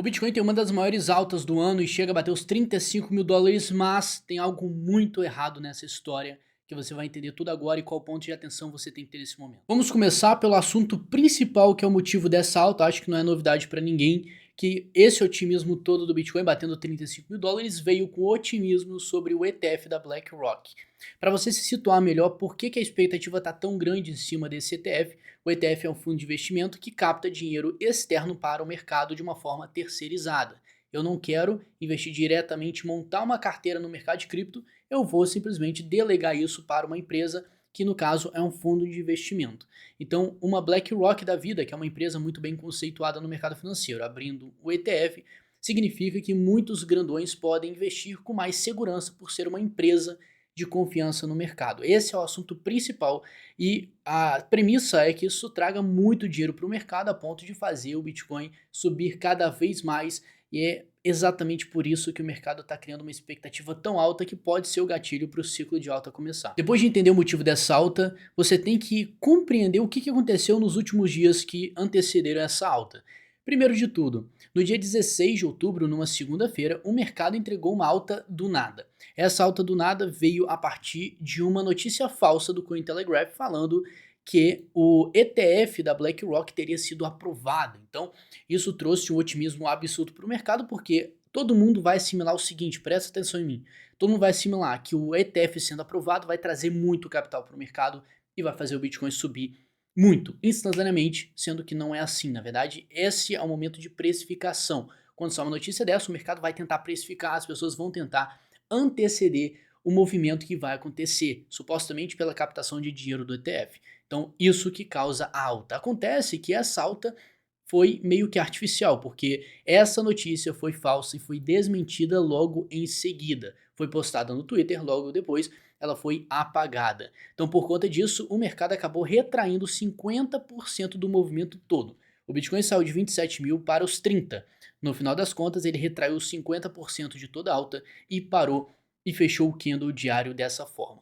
O Bitcoin tem uma das maiores altas do ano e chega a bater os 35 mil dólares, mas tem algo muito errado nessa história que você vai entender tudo agora e qual ponto de atenção você tem que ter nesse momento. Vamos começar pelo assunto principal, que é o motivo dessa alta. Acho que não é novidade para ninguém que esse otimismo todo do Bitcoin batendo 35 mil dólares veio com otimismo sobre o ETF da BlackRock. Para você se situar melhor, por que a expectativa está tão grande em cima desse ETF? O ETF é um fundo de investimento que capta dinheiro externo para o mercado de uma forma terceirizada. Eu não quero investir diretamente, montar uma carteira no mercado de cripto, eu vou simplesmente delegar isso para uma empresa que no caso é um fundo de investimento. Então, uma BlackRock da vida, que é uma empresa muito bem conceituada no mercado financeiro, abrindo o ETF, significa que muitos grandões podem investir com mais segurança por ser uma empresa de confiança no mercado. Esse é o assunto principal e a premissa é que isso traga muito dinheiro para o mercado a ponto de fazer o Bitcoin subir cada vez mais, e é exatamente por isso que o mercado está criando uma expectativa tão alta que pode ser o gatilho para o ciclo de alta começar. Depois de entender o motivo dessa alta, você tem que compreender o que aconteceu nos últimos dias que antecederam essa alta. Primeiro de tudo, no dia 16 de outubro, numa segunda-feira, o mercado entregou uma alta do nada. Essa alta do nada veio a partir de uma notícia falsa do Cointelegraph falando que o ETF da BlackRock teria sido aprovado. Então, isso trouxe um otimismo absurdo para o mercado, porque todo mundo vai assimilar o seguinte, presta atenção em mim, todo mundo vai assimilar que o ETF sendo aprovado vai trazer muito capital para o mercado e vai fazer o Bitcoin subir muito, instantaneamente, sendo que não é assim. Na verdade, esse é o momento de precificação. Quando sai uma notícia dessa, o mercado vai tentar precificar, as pessoas vão tentar anteceder o movimento que vai acontecer, supostamente pela captação de dinheiro do ETF. Então, isso que causa a alta. Acontece que essa alta foi meio que artificial, porque essa notícia foi falsa e foi desmentida logo em seguida. Foi postada no Twitter, logo depois ela foi apagada. Então, por conta disso, o mercado acabou retraindo 50% do movimento todo. O Bitcoin saiu de 27 mil para os 30. No final das contas, ele retraiu 50% de toda a alta e parou e fechou o candle diário dessa forma.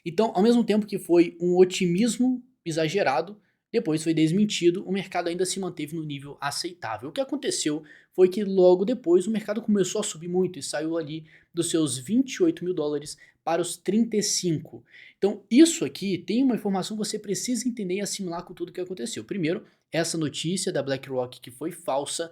Então, ao mesmo tempo que foi um otimismo exagerado, depois foi desmentido, o mercado ainda se manteve no nível aceitável. O que aconteceu foi que logo depois o mercado começou a subir muito e saiu ali dos seus 28 mil dólares para os 35. Então, isso aqui tem uma informação que você precisa entender e assimilar com tudo o que aconteceu. Primeiro, essa notícia da BlackRock que foi falsa.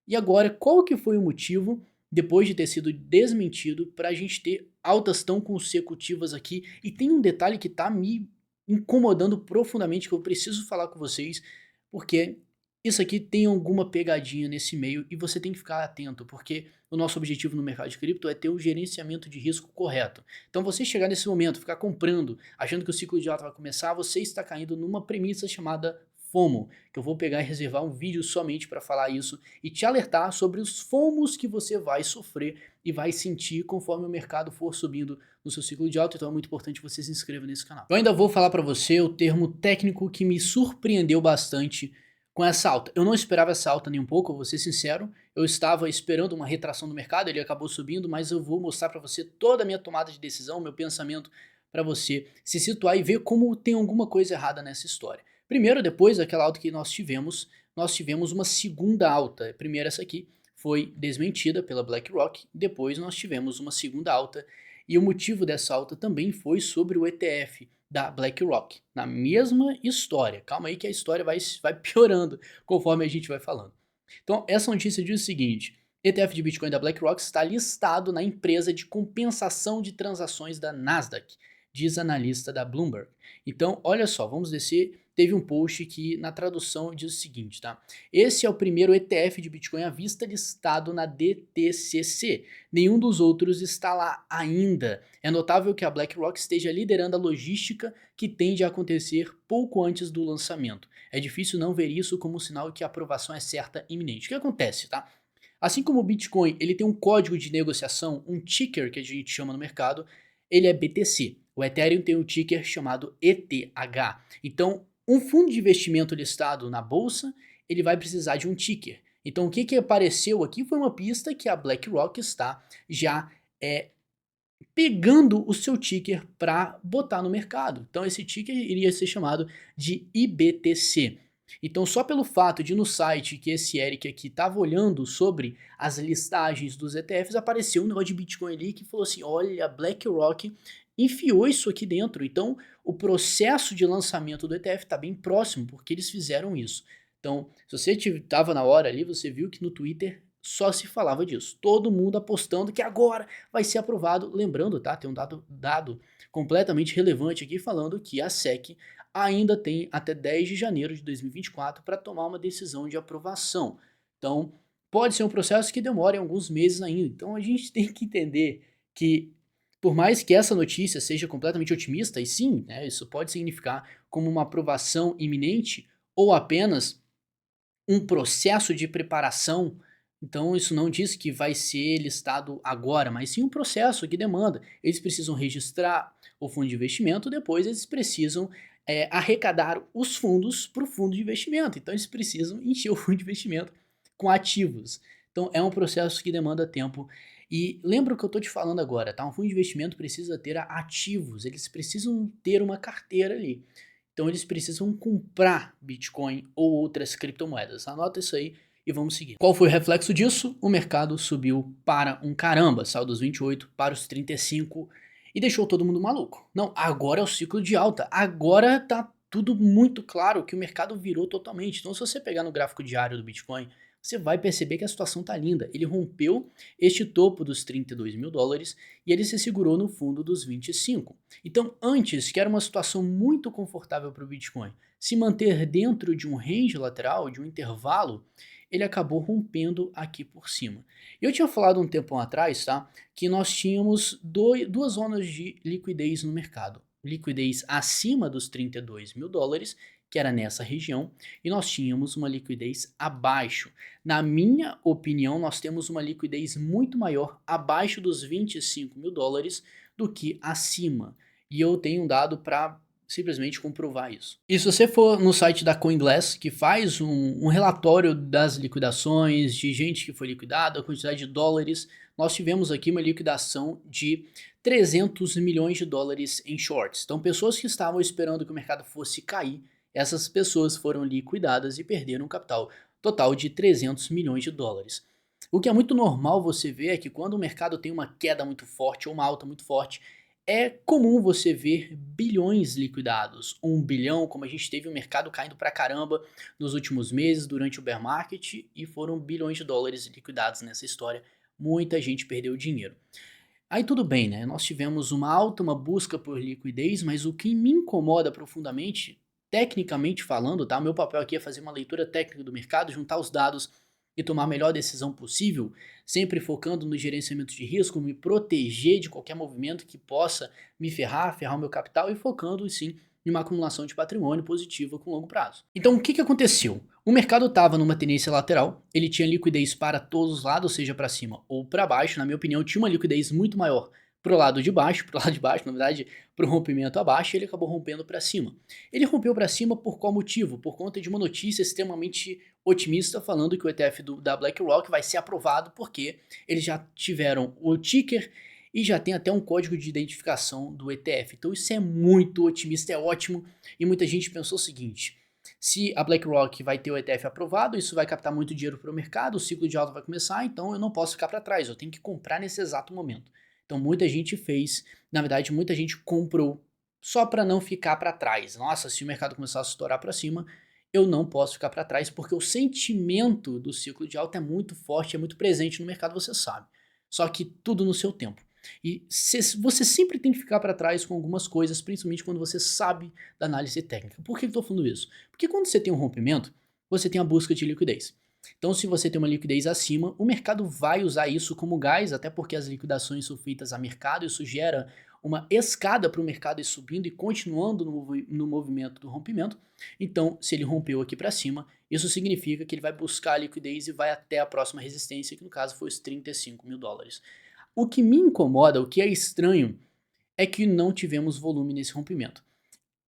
E agora, qual que foi o motivo, depois de ter sido desmentido, para a gente ter altas tão consecutivas aqui? E tem um detalhe que está me incomodando profundamente, que eu preciso falar com vocês, porque isso aqui tem alguma pegadinha nesse meio e você tem que ficar atento, porque o nosso objetivo no mercado de cripto é ter o gerenciamento de risco correto. Então você chegar nesse momento, ficar comprando, achando que o ciclo de alta vai começar, você está caindo numa premissa chamada FOMO, que eu vou pegar e reservar um vídeo somente para falar isso e te alertar sobre os FOMOs que você vai sofrer e vai sentir conforme o mercado for subindo no seu ciclo de alta. Então é muito importante que você se inscreva nesse canal. Eu ainda vou falar para você o termo técnico que me surpreendeu bastante com essa alta. Eu não esperava essa alta nem um pouco, eu vou ser sincero. Eu estava esperando uma retração do mercado, ele acabou subindo, mas eu vou mostrar para você toda a minha tomada de decisão, meu pensamento, para você se situar e ver como tem alguma coisa errada nessa história. Primeiro, depois daquela alta que nós tivemos uma segunda alta. Primeiro essa aqui foi desmentida pela BlackRock, depois nós tivemos uma segunda alta e o motivo dessa alta também foi sobre o ETF da BlackRock, na mesma história. Calma aí que a história vai piorando conforme a gente vai falando. Então, essa notícia diz o seguinte: ETF de Bitcoin da BlackRock está listado na empresa de compensação de transações da Nasdaq, diz analista da Bloomberg. Então, olha só, vamos descer. Teve um post que na tradução diz o seguinte, tá? Esse é o primeiro ETF de Bitcoin à vista listado na DTCC. Nenhum dos outros está lá ainda. É notável que a BlackRock esteja liderando a logística que tende a acontecer pouco antes do lançamento. É difícil não ver isso como um sinal que a aprovação é certa e iminente. O que acontece, tá? Assim como o Bitcoin, ele tem um código de negociação, um ticker que a gente chama no mercado, ele é BTC. O Ethereum tem um ticker chamado ETH. Então, um fundo de investimento listado na bolsa, ele vai precisar de um ticker. Então, o que apareceu aqui foi uma pista que a BlackRock está já pegando o seu ticker para botar no mercado. Então, esse ticker iria ser chamado de IBTC. Então, só pelo fato de no site que esse Eric aqui estava olhando sobre as listagens dos ETFs, apareceu um negócio de Bitcoin ali que falou assim: olha, BlackRock enfiou isso aqui dentro. Então, o processo de lançamento do ETF está bem próximo, porque eles fizeram isso. Então, se você estava na hora ali, você viu que no Twitter só se falava disso. Todo mundo apostando que agora vai ser aprovado. Lembrando, tá? Tem um dado completamente relevante aqui falando que a SEC ainda tem até 10 de janeiro de 2024 para tomar uma decisão de aprovação. Então, pode ser um processo que demore alguns meses ainda. Então, a gente tem que entender que, por mais que essa notícia seja completamente otimista, e sim, né, isso pode significar como uma aprovação iminente ou apenas um processo de preparação. Então, isso não diz que vai ser listado agora, mas sim um processo que demanda. Eles precisam registrar o fundo de investimento, depois eles precisam arrecadar os fundos para o fundo de investimento. Então, eles precisam encher o fundo de investimento com ativos. Então, é um processo que demanda tempo. E lembra o que eu estou te falando agora, tá? Um fundo de investimento precisa ter ativos, eles precisam ter uma carteira ali. Então eles precisam comprar Bitcoin ou outras criptomoedas. Anota isso aí e vamos seguir. Qual foi o reflexo disso? O mercado subiu para um caramba, saiu dos 28 para os 35 e deixou todo mundo maluco. Não, agora é o ciclo de alta. Agora tá tudo muito claro que o mercado virou totalmente. Então se você pegar no gráfico diário do Bitcoin, você vai perceber que a situação tá linda. Ele rompeu este topo dos 32 mil dólares e ele se segurou no fundo dos 25. Então, antes, que era uma situação muito confortável para o Bitcoin, se manter dentro de um range lateral, de um intervalo, ele acabou rompendo aqui por cima. Eu tinha falado um tempo atrás, tá, que nós tínhamos duas zonas de liquidez no mercado. Liquidez acima dos 32 mil dólares, que era nessa região, e nós tínhamos uma liquidez abaixo. Na minha opinião, nós temos uma liquidez muito maior abaixo dos 25 mil dólares do que acima. E eu tenho um dado para simplesmente comprovar isso. E se você for no site da CoinGlass, que faz um relatório das liquidações, de gente que foi liquidada, a quantidade de dólares, nós tivemos aqui uma liquidação de 300 milhões de dólares em shorts. Então, pessoas que estavam esperando que o mercado fosse cair, essas pessoas foram liquidadas e perderam um capital total de 300 milhões de dólares. O que é muito normal você ver é que quando o mercado tem uma queda muito forte ou uma alta muito forte, é comum você ver bilhões liquidados, 1 bilhão, como a gente teve o mercado caindo pra caramba nos últimos meses durante o bear market e foram bilhões de dólares liquidados nessa história. Muita gente perdeu dinheiro. Aí tudo bem, né? Nós tivemos uma alta, uma busca por liquidez, mas o que me incomoda profundamente, tecnicamente falando, tá? O meu papel aqui é fazer uma leitura técnica do mercado, juntar os dados e tomar a melhor decisão possível, sempre focando no gerenciamento de risco, me proteger de qualquer movimento que possa me ferrar o meu capital e focando, sim, em uma acumulação de patrimônio positiva com longo prazo. Então, o que aconteceu? O mercado estava numa tendência lateral, ele tinha liquidez para todos os lados, seja para cima ou para baixo. Na minha opinião, tinha uma liquidez muito maior pro lado de baixo, na verdade, pro rompimento abaixo, e ele acabou rompendo para cima. Ele rompeu para cima por qual motivo? Por conta de uma notícia extremamente otimista falando que o ETF da BlackRock vai ser aprovado porque eles já tiveram o ticker e já tem até um código de identificação do ETF. Então isso é muito otimista, é ótimo, e muita gente pensou o seguinte: se a BlackRock vai ter o ETF aprovado, isso vai captar muito dinheiro para o mercado, o ciclo de alta vai começar, então eu não posso ficar para trás, eu tenho que comprar nesse exato momento. Então muita gente fez, na verdade muita gente comprou só para não ficar para trás. Nossa, se o mercado começar a estourar para cima, eu não posso ficar para trás, porque o sentimento do ciclo de alta é muito forte, é muito presente no mercado, você sabe. Só que tudo no seu tempo. E você sempre tem que ficar para trás com algumas coisas, principalmente quando você sabe da análise técnica. Por que eu estou falando isso? Porque quando você tem um rompimento, você tem a busca de liquidez. Então, se você tem uma liquidez acima, o mercado vai usar isso como gás, até porque as liquidações são feitas a mercado, isso gera uma escada para o mercado ir subindo e continuando no movimento do rompimento. Então, se ele rompeu aqui para cima, isso significa que ele vai buscar a liquidez e vai até a próxima resistência, que no caso foi os 35 mil dólares. O que me incomoda, o que é estranho, é que não tivemos volume nesse rompimento.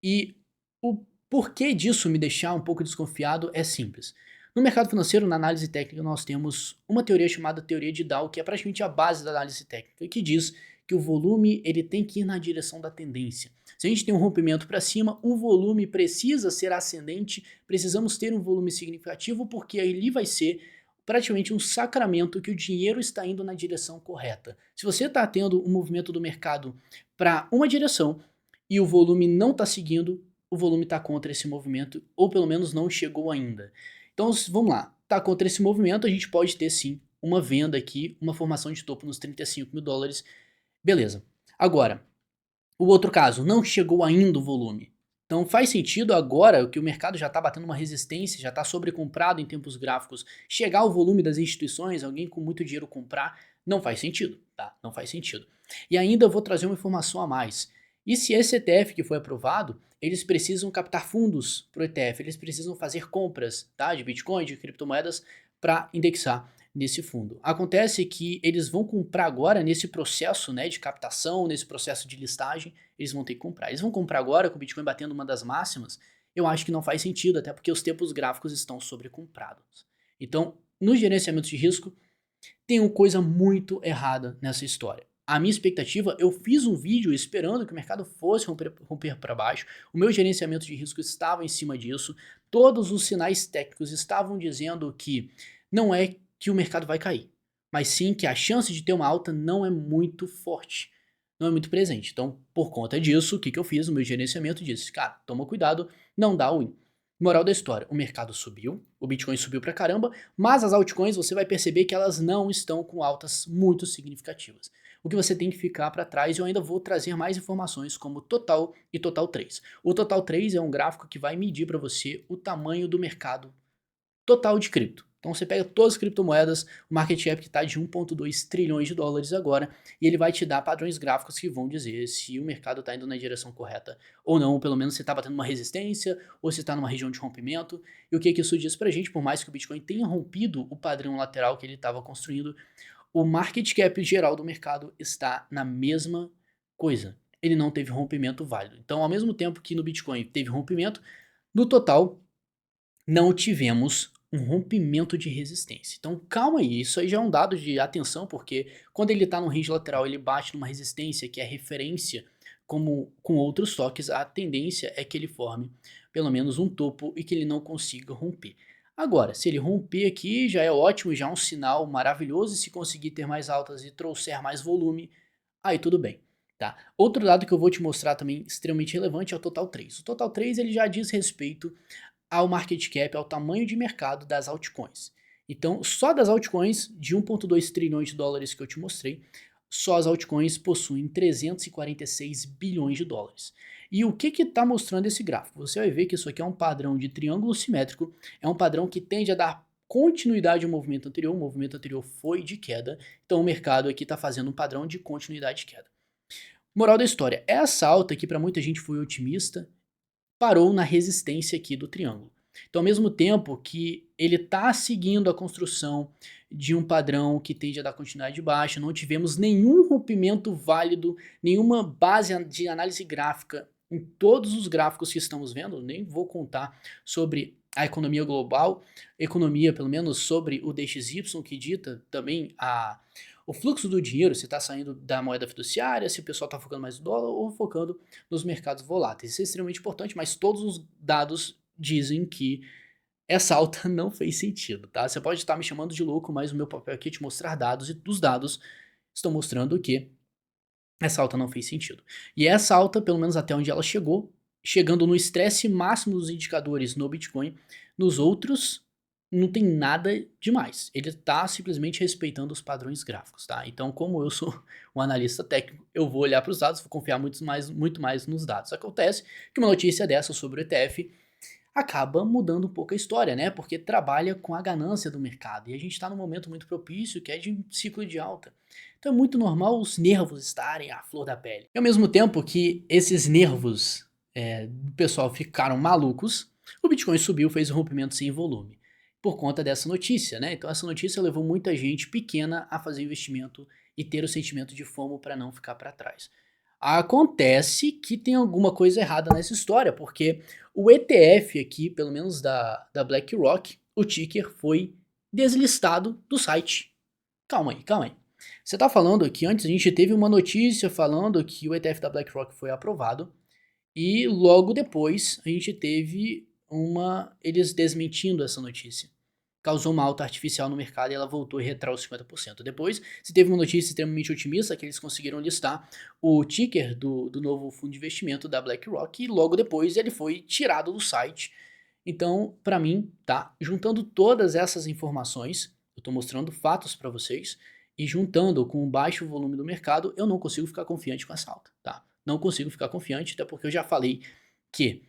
E o porquê disso me deixar um pouco desconfiado é simples. No mercado financeiro, na análise técnica, nós temos uma teoria chamada teoria de Dow, que é praticamente a base da análise técnica, que diz que o volume ele tem que ir na direção da tendência. Se a gente tem um rompimento para cima, o volume precisa ser ascendente, precisamos ter um volume significativo, porque ali vai ser praticamente um sacramento que o dinheiro está indo na direção correta. Se você está tendo um movimento do mercado para uma direção e o volume não está seguindo, o volume está contra esse movimento, ou pelo menos não chegou ainda. Então vamos lá, está contra esse movimento, a gente pode ter sim uma venda aqui, uma formação de topo nos 35 mil dólares, beleza. Agora, o outro caso, não chegou ainda o volume. Então faz sentido agora que o mercado já está batendo uma resistência, já está sobrecomprado em tempos gráficos, chegar o volume das instituições, alguém com muito dinheiro comprar, não faz sentido, tá? Não faz sentido. E ainda eu vou trazer uma informação a mais. E se esse ETF que foi aprovado, eles precisam captar fundos para o ETF, eles precisam fazer compras, tá? De Bitcoin, de criptomoedas para indexar nesse fundo. Acontece que eles vão comprar agora nesse processo, né, de captação, nesse processo de listagem, eles vão ter que comprar. Eles vão comprar agora com o Bitcoin batendo uma das máximas? Eu acho que não faz sentido, até porque os tempos gráficos estão sobrecomprados. Então, no gerenciamento de risco, tem uma coisa muito errada nessa história. A minha expectativa, eu fiz um vídeo esperando que o mercado fosse romper para baixo, o meu gerenciamento de risco estava em cima disso, todos os sinais técnicos estavam dizendo que não é que o mercado vai cair, mas sim que a chance de ter uma alta não é muito forte, não é muito presente. Então, por conta disso, o que eu fiz? O meu gerenciamento disse, cara, toma cuidado, não dá win. Moral da história, o mercado subiu, o Bitcoin subiu pra caramba, mas as altcoins você vai perceber que elas não estão com altas muito significativas. O que você tem que ficar para trás, eu ainda vou trazer mais informações como Total e Total 3. O Total 3 é um gráfico que vai medir para você o tamanho do mercado total de cripto. Então você pega todas as criptomoedas, o market cap que está de 1,2 trilhões de dólares agora, e ele vai te dar padrões gráficos que vão dizer se o mercado está indo na direção correta ou não, ou pelo menos se está batendo uma resistência, ou se está numa região de rompimento. E o que isso diz pra gente? Por mais que o Bitcoin tenha rompido o padrão lateral que ele estava construindo, o market cap geral do mercado está na mesma coisa. Ele não teve rompimento válido. Então, ao mesmo tempo que no Bitcoin teve rompimento, no total não tivemos um rompimento de resistência. Então calma aí, isso aí já é um dado de atenção, porque quando ele está no range lateral, ele bate numa resistência que é referência, como com outros toques, a tendência é que ele forme pelo menos um topo e que ele não consiga romper. Agora, se ele romper aqui, já é ótimo, já é um sinal maravilhoso, e se conseguir ter mais altas e trouxer mais volume, aí tudo bem. Tá? Outro dado que eu vou te mostrar também extremamente relevante é o Total 3. O Total 3 ele já diz respeito ao market cap, ao tamanho de mercado das altcoins. Então, só das altcoins de 1,2 trilhões de dólares que eu te mostrei, só as altcoins possuem 346 bilhões de dólares. E o que está mostrando esse gráfico? Você vai ver que isso aqui é um padrão de triângulo simétrico, é um padrão que tende a dar continuidade ao movimento anterior, o movimento anterior foi de queda, então o mercado aqui está fazendo um padrão de continuidade de queda. Moral da história, essa alta que para muita gente foi otimista, parou na resistência aqui do triângulo. Então, ao mesmo tempo que ele está seguindo a construção de um padrão que tende a dar continuidade de baixa, não tivemos nenhum rompimento válido, nenhuma base de análise gráfica em todos os gráficos que estamos vendo, nem vou contar sobre a economia global, economia pelo menos sobre o DXY, que dita também o fluxo do dinheiro, se está saindo da moeda fiduciária, se o pessoal está focando mais no dólar ou focando nos mercados voláteis. Isso é extremamente importante, mas todos os dados dizem que essa alta não fez sentido, tá? Você pode estar me chamando de louco, mas o meu papel aqui é te mostrar dados, e os dados estão mostrando que essa alta não fez sentido. E essa alta, pelo menos até onde ela chegou, chegando no estresse máximo dos indicadores no Bitcoin, nos outros não tem nada demais. Ele está simplesmente respeitando os padrões gráficos, tá? Então, como eu sou um analista técnico, eu vou olhar para os dados, vou confiar muito mais nos dados. Acontece que uma notícia dessa sobre o ETF acaba mudando um pouco a história, né? Porque trabalha com a ganância do mercado. E a gente está num momento muito propício, que é de ciclo de alta. Então é muito normal os nervos estarem à flor da pele. E ao mesmo tempo que esses nervos do pessoal ficaram malucos, o Bitcoin subiu, fez um rompimento sem volume. Por conta dessa notícia, né? Então essa notícia levou muita gente pequena a fazer investimento e ter o sentimento de FOMO para não ficar para trás. Acontece que tem alguma coisa errada nessa história, porque o ETF aqui, pelo menos da BlackRock, o ticker foi deslistado do site. Calma aí, calma aí. Você tá falando que antes a gente teve uma notícia falando que o ETF da BlackRock foi aprovado, E logo depois a gente teve eles desmentindo essa notícia. Causou uma alta artificial no mercado e ela voltou a retrair os 50%. Depois, se teve uma notícia extremamente otimista que eles conseguiram listar o ticker do novo fundo de investimento da BlackRock e logo depois ele foi tirado do site. Então, para mim, tá? Juntando todas essas informações, eu estou mostrando fatos para vocês e juntando com o baixo volume do mercado, eu não consigo ficar confiante com essa alta, tá? Não consigo ficar confiante, até porque eu já falei que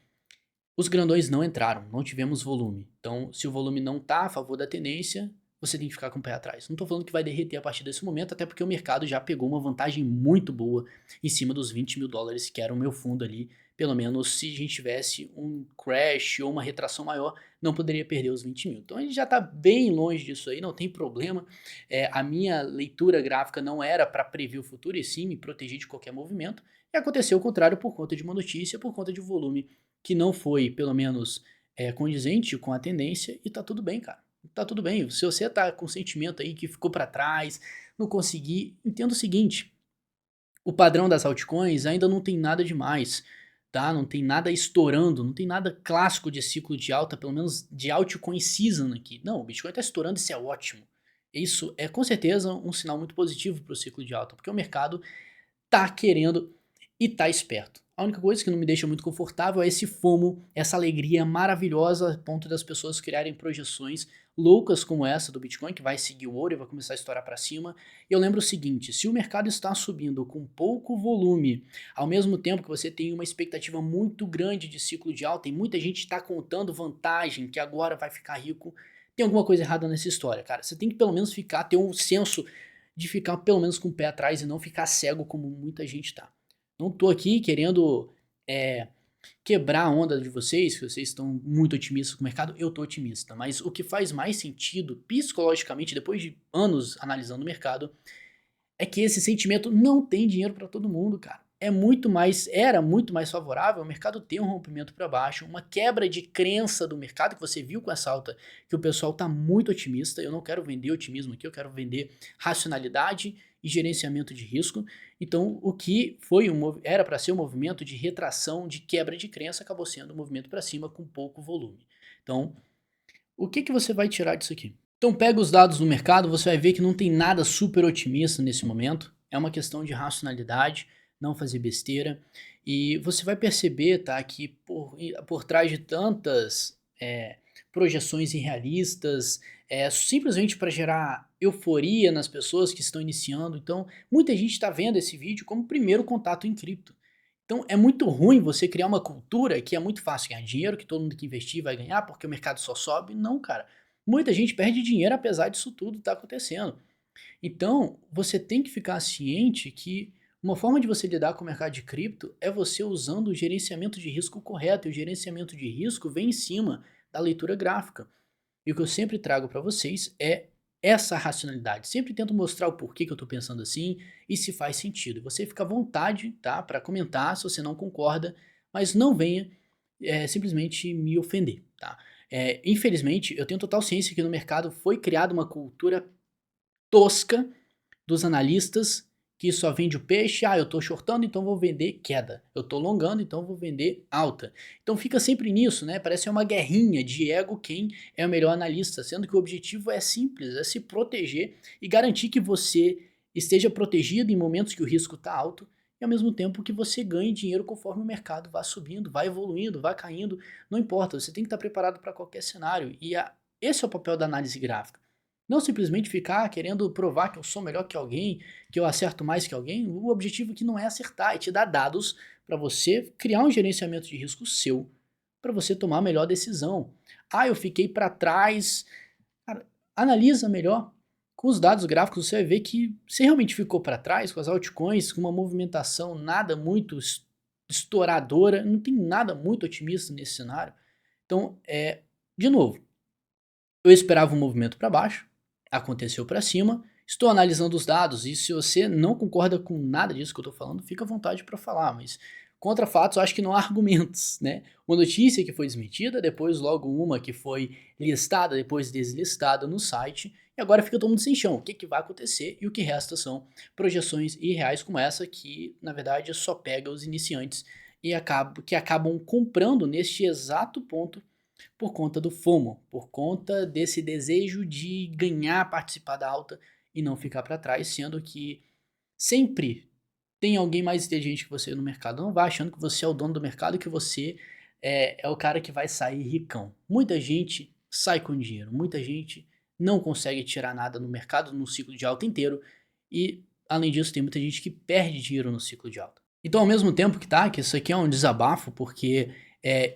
os grandões não entraram, não tivemos volume. Então, se o volume não está a favor da tendência, você tem que ficar com o pé atrás. Não estou falando que vai derreter a partir desse momento, até porque o mercado já pegou uma vantagem muito boa em cima dos 20 mil dólares, que era o meu fundo ali. Pelo menos se a gente tivesse um crash ou uma retração maior, não poderia perder os 20 mil. Então a gente já está bem longe disso aí, não tem problema. A minha leitura gráfica não era para prever o futuro, e sim me proteger de qualquer movimento. E aconteceu o contrário por conta de uma notícia, por conta de volume que não foi, pelo menos, condizente com a tendência, e tá tudo bem, cara. Tá tudo bem. Se você tá com sentimento aí que ficou para trás, não consegui, entenda o seguinte: o padrão das altcoins ainda não tem nada demais, tá? Não tem nada estourando, não tem nada clássico de ciclo de alta, pelo menos de altcoin season aqui. Não, o Bitcoin tá estourando, isso é ótimo. Isso é com certeza um sinal muito positivo para o ciclo de alta, porque o mercado tá querendo e tá esperto. A única coisa que não me deixa muito confortável é esse FOMO, essa alegria maravilhosa a ponto das pessoas criarem projeções loucas como essa do Bitcoin, que vai seguir o ouro e vai começar a estourar para cima. E eu lembro o seguinte: se o mercado está subindo com pouco volume, ao mesmo tempo que você tem uma expectativa muito grande de ciclo de alta e muita gente está contando vantagem que agora vai ficar rico, tem alguma coisa errada nessa história, cara. Você tem que pelo menos ter um senso de ficar pelo menos com o pé atrás e não ficar cego como muita gente tá. Não tô aqui querendo quebrar a onda de vocês, que vocês estão muito otimistas com o mercado, eu tô otimista. Mas o que faz mais sentido, psicologicamente, depois de anos analisando o mercado, é que esse sentimento não tem dinheiro para todo mundo, cara. Era muito mais favorável o mercado ter um rompimento para baixo, uma quebra de crença do mercado, que você viu com essa alta, que o pessoal tá muito otimista. Eu não quero vender otimismo aqui, eu quero vender racionalidade e gerenciamento de risco. Então, o que era para ser um movimento de retração, de quebra de crença, acabou sendo um movimento para cima com pouco volume. Então, o que você vai tirar disso aqui? Então pega os dados do mercado, você vai ver que não tem nada super otimista nesse momento. É uma questão de racionalidade, não fazer besteira. E você vai perceber, tá, que por trás de tantas projeções irrealistas, simplesmente para gerar euforia nas pessoas que estão iniciando. Então, muita gente está vendo esse vídeo como primeiro contato em cripto. Então, é muito ruim você criar uma cultura que é muito fácil ganhar dinheiro, que todo mundo que investir vai ganhar, porque o mercado só sobe. Não, cara. Muita gente perde dinheiro apesar disso tudo estar acontecendo. Então, você tem que ficar ciente que uma forma de você lidar com o mercado de cripto é você usando o gerenciamento de risco correto. E o gerenciamento de risco vem em cima da leitura gráfica. E o que eu sempre trago para vocês é essa racionalidade. Sempre tento mostrar o porquê que eu estou pensando assim e se faz sentido. Você fica à vontade, tá, para comentar se você não concorda, mas não venha simplesmente me ofender, tá? Infelizmente, eu tenho total ciência que no mercado foi criada uma cultura tosca dos analistas que só vende o peixe. Eu tô shortando, então vou vender queda. Eu tô longando, então vou vender alta. Então fica sempre nisso, né? Parece uma guerrinha de ego quem é o melhor analista, sendo que o objetivo é simples, é se proteger e garantir que você esteja protegido em momentos que o risco está alto e ao mesmo tempo que você ganhe dinheiro conforme o mercado vá subindo, vai evoluindo, vai caindo, não importa, você tem que estar preparado para qualquer cenário. Esse é o papel da análise gráfica. Não simplesmente ficar querendo provar que eu sou melhor que alguém, que eu acerto mais que alguém. O objetivo aqui não é acertar, é te dar dados para você criar um gerenciamento de risco seu, para você tomar a melhor decisão. Eu fiquei para trás. Cara, analisa melhor. Com os dados gráficos você vai ver que você realmente ficou para trás com as altcoins, com uma movimentação nada muito estouradora, não tem nada muito otimista nesse cenário. Então, de novo, eu esperava um movimento para baixo, aconteceu para cima, estou analisando os dados e se você não concorda com nada disso que eu estou falando, fica à vontade para falar, mas contra fatos eu acho que não há argumentos, né? Uma notícia que foi desmentida, depois logo uma que foi listada, depois deslistada no site, e agora fica todo mundo sem chão. O que vai acontecer? E o que resta são projeções irreais como essa que, na verdade, só pega os iniciantes que acabam comprando neste exato ponto por conta do FOMO, por conta desse desejo de ganhar, participar da alta e não ficar para trás, sendo que sempre tem alguém mais inteligente que você no mercado. Não vai achando que você é o dono do mercado e que você é o cara que vai sair ricão. Muita gente sai com dinheiro, muita gente não consegue tirar nada no mercado no ciclo de alta inteiro e, além disso, tem muita gente que perde dinheiro no ciclo de alta. Então, ao mesmo tempo que isso aqui é um desabafo, porque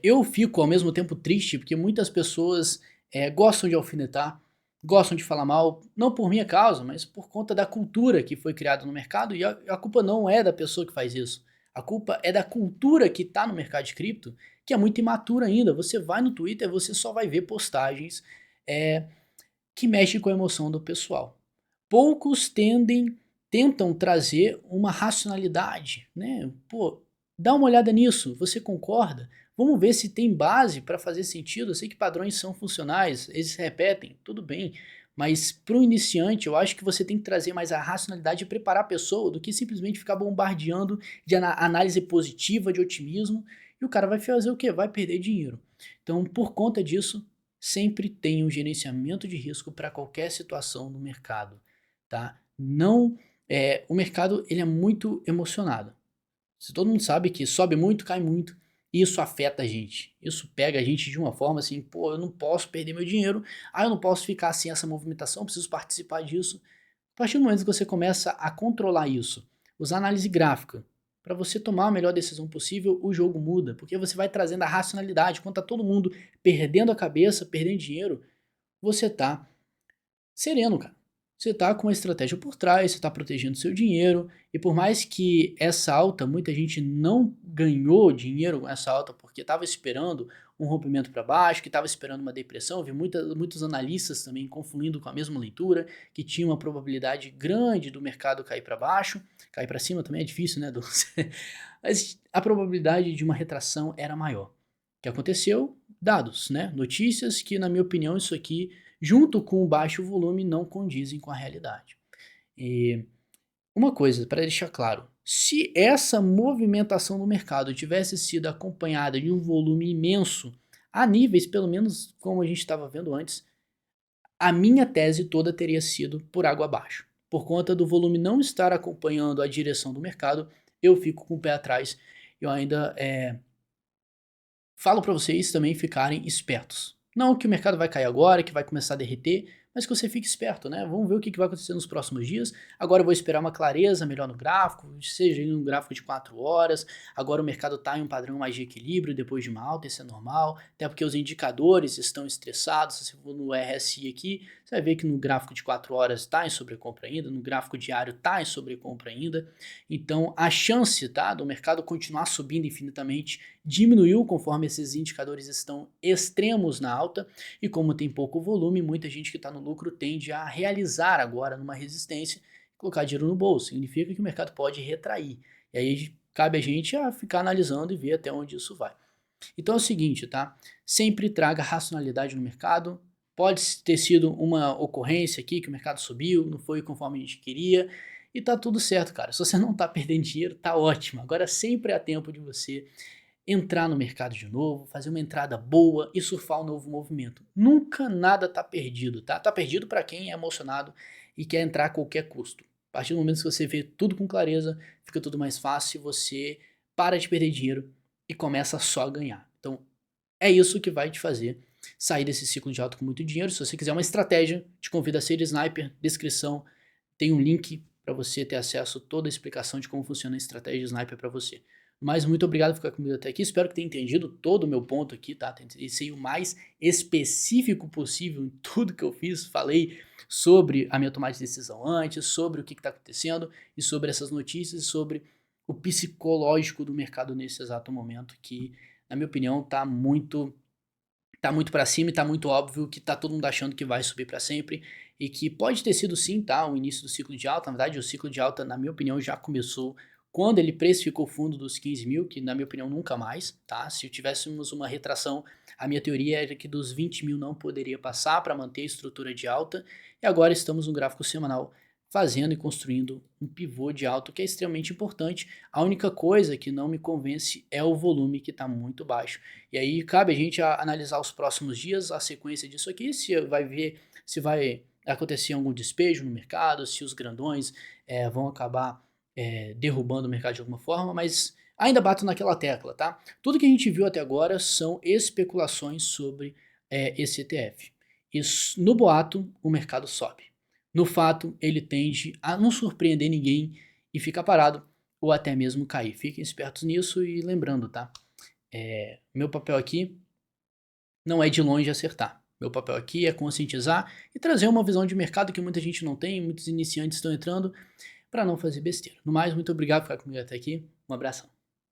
eu fico ao mesmo tempo triste, porque muitas pessoas gostam de alfinetar, gostam de falar mal, não por minha causa, mas por conta da cultura que foi criada no mercado, e a culpa não é da pessoa que faz isso. A culpa é da cultura que está no mercado de cripto, que é muito imatura ainda. Você vai no Twitter, você só vai ver postagens é, que mexem com a emoção do pessoal. Poucos tentam trazer uma racionalidade, né? Pô, dá uma olhada nisso, você concorda? Vamos ver se tem base para fazer sentido. Eu sei que padrões são funcionais, eles se repetem, tudo bem. Mas para o iniciante, eu acho que você tem que trazer mais a racionalidade e preparar a pessoa do que simplesmente ficar bombardeando de análise positiva, de otimismo, e o cara vai fazer o quê? Vai perder dinheiro. Então, por conta disso, sempre tem um gerenciamento de risco para qualquer situação no mercado, tá? Não, o mercado ele é muito emocionado. Se todo mundo sabe que sobe muito, cai muito, isso afeta a gente. Isso pega a gente de uma forma assim, pô, eu não posso perder meu dinheiro, eu não posso ficar sem essa movimentação, preciso participar disso. A partir do momento que você começa a controlar isso, usar análise gráfica, para você tomar a melhor decisão possível, o jogo muda, porque você vai trazendo a racionalidade. Quando tá todo mundo perdendo a cabeça, perdendo dinheiro, você tá sereno, cara. Você tá com uma estratégia por trás, você tá protegendo seu dinheiro, e por mais que essa alta, muita gente não ganhou dinheiro com essa alta porque estava esperando um rompimento para baixo, que estava esperando uma depressão, vi muitos analistas também confluindo com a mesma leitura, que tinha uma probabilidade grande do mercado cair para baixo, cair para cima também é difícil, né? Mas a probabilidade de uma retração era maior. O que aconteceu? Dados, né? Notícias que, na minha opinião, isso aqui junto com o baixo volume, não condizem com a realidade. E uma coisa, para deixar claro, se essa movimentação no mercado tivesse sido acompanhada de um volume imenso, a níveis, pelo menos como a gente estava vendo antes, a minha tese toda teria sido por água abaixo. Por conta do volume não estar acompanhando a direção do mercado, eu fico com o pé atrás. Eu ainda falo para vocês também ficarem espertos. Não que o mercado vai cair agora, que vai começar a derreter, mas que você fique esperto, né? Vamos ver o que vai acontecer nos próximos dias. Agora eu vou esperar uma clareza melhor no gráfico, seja no gráfico de 4 horas. Agora o mercado está em um padrão mais de equilíbrio depois de uma alta, isso é normal. Até porque os indicadores estão estressados. Se você for no RSI aqui, você vai ver que no gráfico de 4 horas está em sobrecompra ainda, no gráfico diário está em sobrecompra ainda. Então a chance, tá, do mercado continuar subindo infinitamente diminuiu conforme esses indicadores estão extremos na alta, e como tem pouco volume, muita gente que está no lucro tende a realizar agora numa resistência e colocar dinheiro no bolso. Significa que o mercado pode retrair. E aí cabe a gente a ficar analisando e ver até onde isso vai. Então é o seguinte, tá? Sempre traga racionalidade no mercado. Pode ter sido uma ocorrência aqui que o mercado subiu, não foi conforme a gente queria, e tá tudo certo, cara. Se você não tá perdendo dinheiro, tá ótimo. Agora sempre há tempo de você entrar no mercado de novo, fazer uma entrada boa e surfar um novo movimento. Nunca nada tá perdido, tá? Tá perdido para quem é emocionado e quer entrar a qualquer custo. A partir do momento que você vê tudo com clareza, fica tudo mais fácil, você para de perder dinheiro e começa só a ganhar. Então, é isso que vai te fazer sair desse ciclo de alta com muito dinheiro. Se você quiser uma estratégia, te convido a ser Sniper, descrição, tem um link para você ter acesso a toda a explicação de como funciona a estratégia de Sniper para você. Mas muito obrigado por ficar comigo até aqui. Espero que tenha entendido todo o meu ponto aqui, tá? Tentei ser o mais específico possível em tudo que eu fiz. Falei sobre a minha tomada de decisão antes, sobre o que está acontecendo e sobre essas notícias, sobre o psicológico do mercado nesse exato momento, que, na minha opinião, tá muito para cima e tá muito óbvio que tá todo mundo achando que vai subir para sempre e que pode ter sido sim, tá, o início do ciclo de alta. Na verdade, o ciclo de alta, na minha opinião, já começou quando ele precificou o fundo dos 15 mil, que na minha opinião nunca mais, tá? Se tivéssemos uma retração, a minha teoria era que dos 20 mil não poderia passar para manter a estrutura de alta, e agora estamos no gráfico semanal fazendo e construindo um pivô de alta, que é extremamente importante. A única coisa que não me convence é o volume, que está muito baixo. E aí cabe a gente analisar os próximos dias, a sequência disso aqui, se vai ver se vai acontecer algum despejo no mercado, se os grandões vão acabar derrubando o mercado de alguma forma, mas ainda bato naquela tecla, tá? Tudo que a gente viu até agora são especulações sobre esse ETF. E no boato, o mercado sobe. No fato, ele tende a não surpreender ninguém e ficar parado ou até mesmo cair. Fiquem espertos nisso e lembrando, tá? Meu papel aqui não é de longe acertar. Meu papel aqui é conscientizar e trazer uma visão de mercado que muita gente não tem, muitos iniciantes estão entrando, para não fazer besteira. No mais, muito obrigado por ficar comigo até aqui. Um abração.